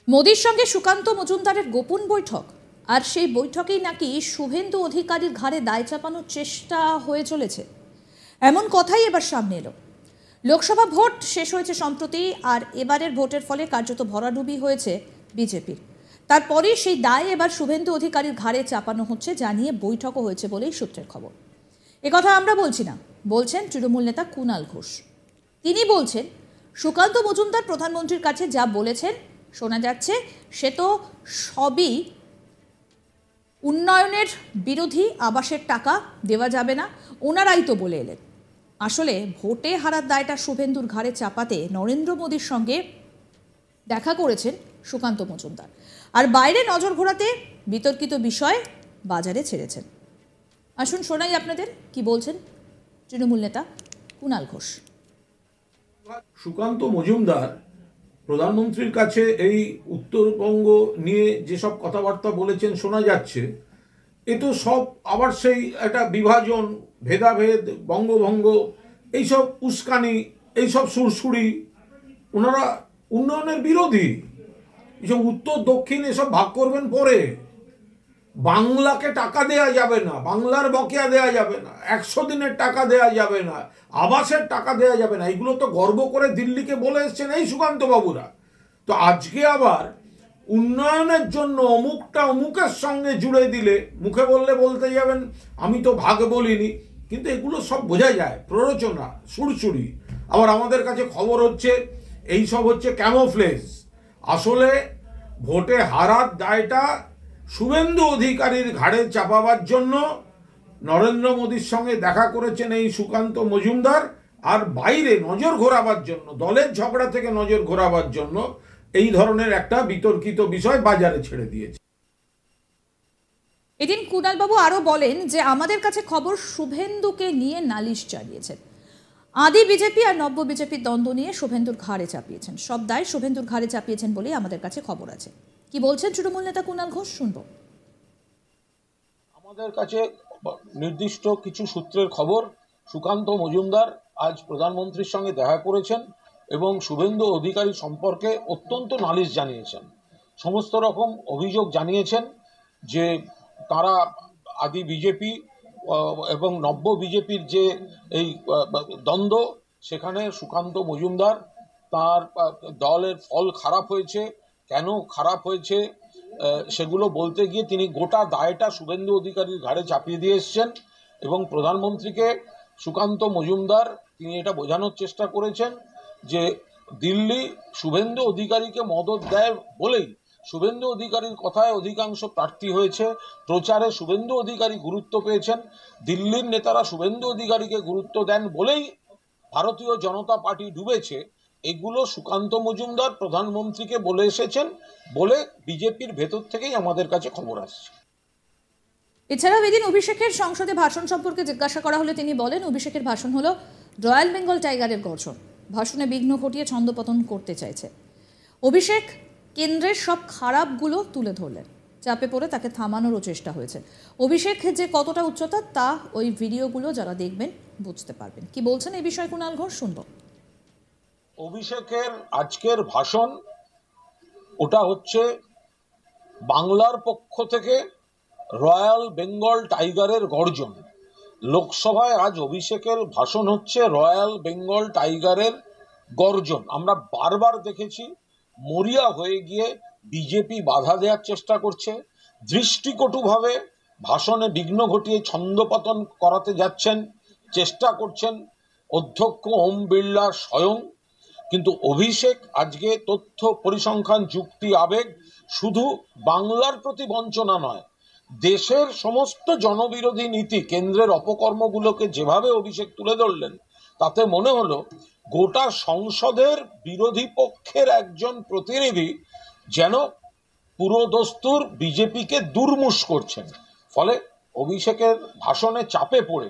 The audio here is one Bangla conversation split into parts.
মোদির সঙ্গে সুকান্ত মজুমদারের গোপন বৈঠক, আর সেই বৈঠকেই নাকি শুভেন্দু অধিকারীর ঘাড়ে দায় চাপানোর চেষ্টা হয়ে চলেছে, এমন কথাই এবার সামনে এলো। লোকসভা ভোট শেষ হয়েছে সম্প্রতি, আর এবারের ভোটের ফলে কার্যত ভরাডুবি হয়েছে বিজেপির। তারপরে সেই দায় এবার শুভেন্দু অধিকারীর ঘাড়ে চাপানো হচ্ছে জানিয়ে বৈঠকও হয়েছে বলেই সূত্রের খবর। একথা আমরা বলছি না, বলছেন তৃণমূল নেতা কুণাল ঘোষ। তিনি বলছেন, সুকান্ত মজুমদার প্রধানমন্ত্রীর কাছে যা বলেছেন শোনা যাচ্ছে সে তো সবই উন্নয়নের বিরোধী, আবাসের টাকা দেওয়া যাবে না, ওনারাই তো বলে এলেন। আসলে ভোটে হারার দায়টা শুভেন্দুর ঘাড়ে চাপাতে নরেন্দ্র মোদীর সঙ্গে দেখা করেছেন সুকান্ত মজুমদার, আর বাইরে নজর ঘোরাতে বিতর্কিত বিষয় বাজারে ছেড়েছেন। আসুন শোনাই আপনাদের কি বলছেন তৃণমূল নেতা কুণাল ঘোষ। সুকান্ত মজুমদার প্রধানমন্ত্রীর কাছে এই উত্তরবঙ্গ নিয়ে যেসব কথাবার্তা বলেছেন শোনা যাচ্ছে, এ তো সব আবার সেই একটা বিভাজন, ভেদাভেদ, বঙ্গভঙ্গ, এইসব উস্কানি, এইসব সুরসুরি। ওনারা উন্নয়নের বিরোধী, এসব উত্তর দক্ষিণ এসব ভাগ করবেন পরে। বাংলাকে টাকা দেয়া যাবে না, বাংলার বকেয়া দেয়া যাবে না, 100 দিনের টাকা দেয়া যাবে না, আবাসের টাকা দেয়া যাবে না, এগুলো তো গর্ব করে দিল্লিকে বলে এসছেন এই সুকান্ত বাবুরা। তো আজকে আবার উন্নয়নের জন্য অমুকটা অমুকের সঙ্গে জুড়ে দিলে, মুখে বললে বলতে যাবেন আমি তো ভাগ বলিনি, কিন্তু এগুলো সব বোঝা যায় প্ররোচনা, সুরসুরি। আবার আমাদের কাছে খবর হচ্ছে এই সব হচ্ছে ক্যামোফ্লেজ। আসলে ভোটে হারার দায়টা শুভেন্দু অধিকারীর ঘাড়ে চাপাবার জন্য নরেন্দ্র মোদীর সঙ্গে দেখা করেছেন এই সুকান্ত মজুমদার, আর বাইরে নজর ঘোরাবার জন্য, দলের ঝগড়া থেকে নজর ঘোরাবার জন্য এই ধরনের একটা বিতর্কিত বিষয় বাজারে ছেড়ে দিয়েছে। এদিন কুণালবাবু আরো বলেন যে আমাদের কাছে খবর শুভেন্দুকে নিয়ে নালিশ চালিয়েছেন, আদি বিজেপি আর নব্য বিজেপির দ্বন্দ্ব নিয়ে শুভেন্দুর ঘাড়ে চাপিয়েছেন, সব দায় শুভেন্দুর ঘাড়ে চাপিয়েছেন বলেই আমাদের কাছে খবর আছে। কি বলছেন তৃণমূল নেতা কুণাল ঘোষ, শুনবো। আমাদের কাছে নির্দিষ্ট কিছু সূত্রের খবর, সুকান্ত মজুমদার আজ প্রধানমন্ত্রীর সঙ্গে দেখা করেছেন এবং শুভেন্দু অধিকারী সম্পর্কে অত্যন্ত নালিশ জানিয়েছেন, সমস্ত রকম অভিযোগ জানিয়েছেন যে তারা আদি বিজেপি এবং নব্য বিজেপির যে এই দ্বন্দ্ব, সেখানে সুকান্ত মজুমদার তার দলের ফল খারাপ হয়েছে, কেন খারাপ হয়েছে সেগুলো বলতে গিয়ে তিনি গোটা দায়টা শুভেন্দু অধিকারীর ঘাড়ে চাপিয়ে দিয়ে এসছেন এবং প্রধানমন্ত্রীকে সুকান্ত মজুমদার তিনি এটা বোঝানোর চেষ্টা করেছেন যে দিল্লি শুভেন্দু অধিকারীকে মদত দেয় বলেই শুভেন্দু অধিকারীর কথায় অধিকাংশ প্রার্থী হয়েছে, প্রচারে শুভেন্দু অধিকারী গুরুত্ব পেয়েছেন, দিল্লির নেতারা শুভেন্দু অধিকারীকে গুরুত্ব দেন বলেই ভারতীয় জনতা পার্টি ডুবেছে। এগুলো সুকান্ত মজুমদার প্রধানমন্ত্রীকে বলে এসেছেন বলে বিজেপির ভেতর থেকেই আমাদের কাছে খবর আসছে। এছাড়াও এদিন অভিষেকের সংসদে ভাষণ সম্পর্কে জিজ্ঞাসা করা হলে তিনি বলেন, অভিষেকের ভাষণ হলো রয়্যাল বেঙ্গল টাইগারের গর্জন, ভাষণে বিঘ্ন ঘটিয়ে ছন্দপতন করতে চাইছে। অভিষেক কেন্দ্রের সব খারাপগুলো তুলে ধরলেন, চাপে পড়ে তাকে থামানোরও চেষ্টা হয়েছে। অভিষেক যে কতটা উচ্চতা তা ওই ভিডিওগুলো যারা দেখবেন বুঝতে পারবেন। কি বলছেন এই বিষয়ে কুণাল ঘোষ, শুনবো। অভিষেকের আজকের ভাষণ ওটা হচ্ছে বাংলার পক্ষ থেকে রয়্যাল বেঙ্গল টাইগারের গর্জন। লোকসভায় আজ অভিষেকের ভাষণ হচ্ছে রয়্যাল বেঙ্গল টাইগারের গর্জন। আমরা বারবার দেখেছি মরিয়া হয়ে গিয়ে বিজেপি বাধা দেওয়ার চেষ্টা করছে, দৃষ্টিকটুভাবে ভাষণে বিঘ্ন ঘটিয়ে ছন্দপতন করাতে যাচ্ছেন, চেষ্টা করছেন অধ্যক্ষ ওম বিড়লা স্বয়ং। কিন্তু অভিষেক আজকে তথ্য পরিসংখ্যান যুক্তি আবেগ শুধু বাংলার প্রতি বঞ্চনা নয়, দেশের সমস্ত জনবিরোধী নীতি, কেন্দ্রের অপকর্মগুলোকে যেভাবে অভিষেক তুলে ধরলেন তাতে মনে হলো গোটা সংসদের বিরোধী পক্ষের একজন প্রতিনিধি যেন পুরোদস্তুর বিজেপিকে দুর্মুষ করছেন। ফলে অভিষেকের ভাষণে চাপে পড়ে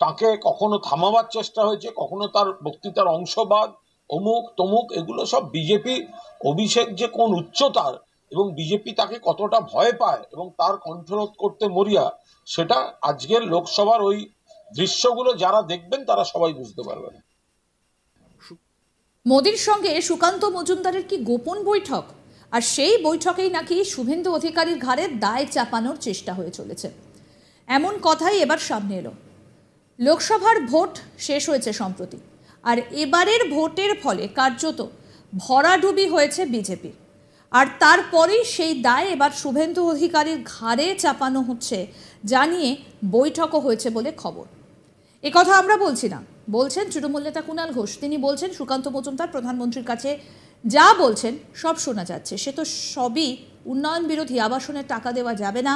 তাকে কখনো থামাবার চেষ্টা হয়েছে, কখনো তার বক্তৃতার অংশবাদ, অমুক তমুক, এগুলো সব বিজেপি, অভিষেক যে কোন উচ্চতার এবং বিজেপি তাকে কতটা ভয় পায় এবং তার কণ্ঠরোধ করতে মরিয়া, সেটা আজকের লোকসভার ওই দৃশ্যগুলো যারা দেখবেন তারা সবাই বুঝতে পারবেন। মোদির সঙ্গে সুকান্ত মজুমদারের কি গোপন বৈঠক, আর সেই বৈঠকেই নাকি শুভেন্দু অধিকারীর ঘাড়ে দায় চাপানোর চেষ্টা হয়ে চলেছে, এমন কথাই এবার সামনে এলো। লোকসভার ভোট শেষ হয়েছে সম্প্রতি, আর এবারের ভোটের ফলে কার্যত ভরাডুবি হয়েছে বিজেপি, আর তারপরেই সেই দায় এবার শুভেন্দু অধিকারীর ঘাড়ে চাপানো হচ্ছে, জানিয়ে বৈঠকও হয়েছে বলে খবর। কথা আমরা বলছি না, বলছেন তৃণমূল নেতা কুণাল ঘোষ। তিনি বলছেন সুকান্ত মজুমদার প্রধানমন্ত্রীর কাছে যা বলছেন সব শোনা যাচ্ছে, সে তো সবই উন্নয়ন বিরোধী, আবাসনের টাকা দেওয়া যাবে না,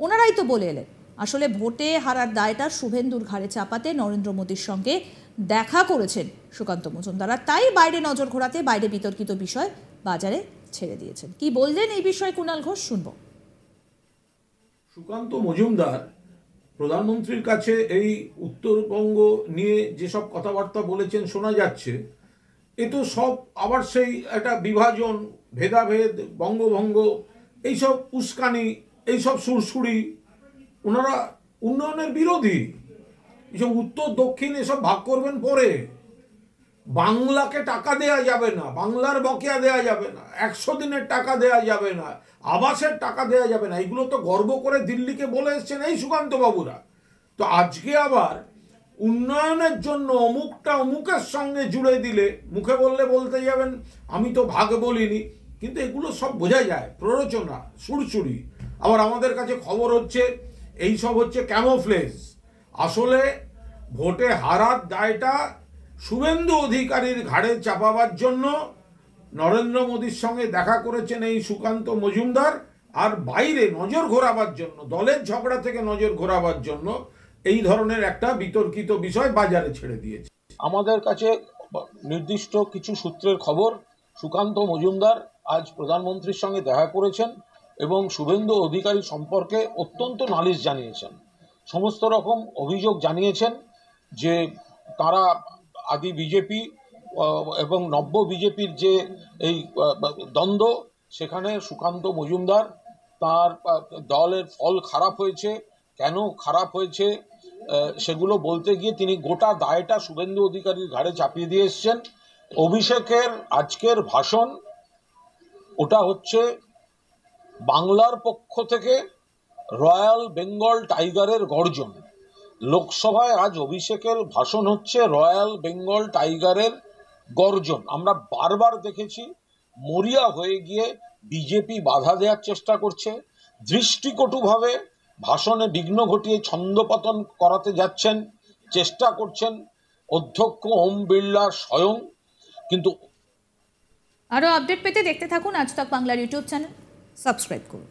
ওনারাই তো বলে এলেন। আসলে ভোটে হারার দায়টা শুভেন্দুর ঘাড়ে চাপাতে নরেন্দ্র মোদীর সঙ্গে দেখা করেছেন সুকান্ত মজুমদার, আর তাই বাইরে নজর ঘোরাতে বাইরে বিতর্কিত বিষয় বাজারে ছেড়ে দিয়েছেন। কি বললেন এই বিষয়ে কুণাল ঘোষ, শুনব। সুকান্ত মজুমদার প্রধানমন্ত্রীর কাছে এই উত্তরবঙ্গ নিয়ে যেসব কথাবার্তা বলেছেন শোনা যাচ্ছে, এ তো সব আবার সেই একটা বিভাজন, ভেদাভেদ, বঙ্গভঙ্গ, এইসব উস্কানি, এইসব সুরসুরি। ওনারা উন্নয়নের বিরোধী, এইসব উত্তর দক্ষিণ এসব ভাগ করবেন পরে। বাংলাকে টাকা দেয়া যাবে না, বাংলার বকেয়া দেয়া যাবে না, 100 দিনের টাকা দেয়া যাবে না, আবাসের টাকা দেয়া যাবে না, এগুলো তো গর্ব করে দিল্লিকে বলে এসছেন এই সুকান্ত বাবুরা। তো আজকে আবার উন্নয়নের জন্য অমুকটা অমুকের সঙ্গে জুড়ে দিলে, মুখে বললে বলতে যাবেন আমি তো ভাগ বলিনি, কিন্তু এগুলো সব বোঝা যায় প্ররোচনা, সুরসুরি। আবার আমাদের কাছে খবর হচ্ছে এই সব হচ্ছে ক্যামোফ্লেজ। আসলে ভোটে হারার দায়টা শুভেন্দু অধিকারীর ঘাড়ে চাপাবার জন্য নরেন্দ্র মোদীর সঙ্গে দেখা করেছেন এই সুকান্ত মজুমদার, আর বাইরে নজর ঘোরাবার জন্য, দলের ঝগড়া থেকে নজর ঘোরাবার জন্য এই ধরনের একটা বিতর্কিত বিষয় বাজারে ছেড়ে দিয়েছে। আমাদের কাছে নির্দিষ্ট কিছু সূত্রের খবর, সুকান্ত মজুমদার আজ প্রধানমন্ত্রীর সঙ্গে দেখা করেছেন এবং শুভেন্দু অধিকারী সম্পর্কে অত্যন্ত নালিশ জানিয়েছেন, সমস্ত রকম অভিযোগ জানিয়েছেন যে তারা আদি বিজেপি এবং নব্য বিজেপির যে এই দ্বন্দ্ব, সেখানে সুকান্ত মজুমদার তার দলের ফল খারাপ হয়েছে, কেন খারাপ হয়েছে সেগুলো বলতে গিয়ে তিনি গোটা দায়টা শুভেন্দু অধিকারীর ঘাড়ে চাপিয়ে দিয়ে এসছেন। অভিষেকের আজকের ভাষণ, ওটা হচ্ছে বাংলার পক্ষ থেকে রয়্যাল বেঙ্গল টাইগারের গর্জন। লোকসভায় আজ অভিষেকের ভাষণ হচ্ছে রয়্যাল বেঙ্গল টাইগারের গর্জন। আমরা বারবার দেখেছি মরিয়া হয়ে গিয়ে বিজেপি বাধা দেওয়ার চেষ্টা করছে, দৃষ্টিকটুভাবে ভাষণে বিঘ্ন ঘটিয়ে ছন্দপতন করাতে যাচ্ছেন, চেষ্টা করছেন অধ্যক্ষ ওম বিড়লা স্বয়ং। কিন্তু আরো আপডেট পেতে দেখতে থাকুন আজ তাক বাংলার ইউটিউব চ্যানেল, সাবস্ক্রাইব করুন।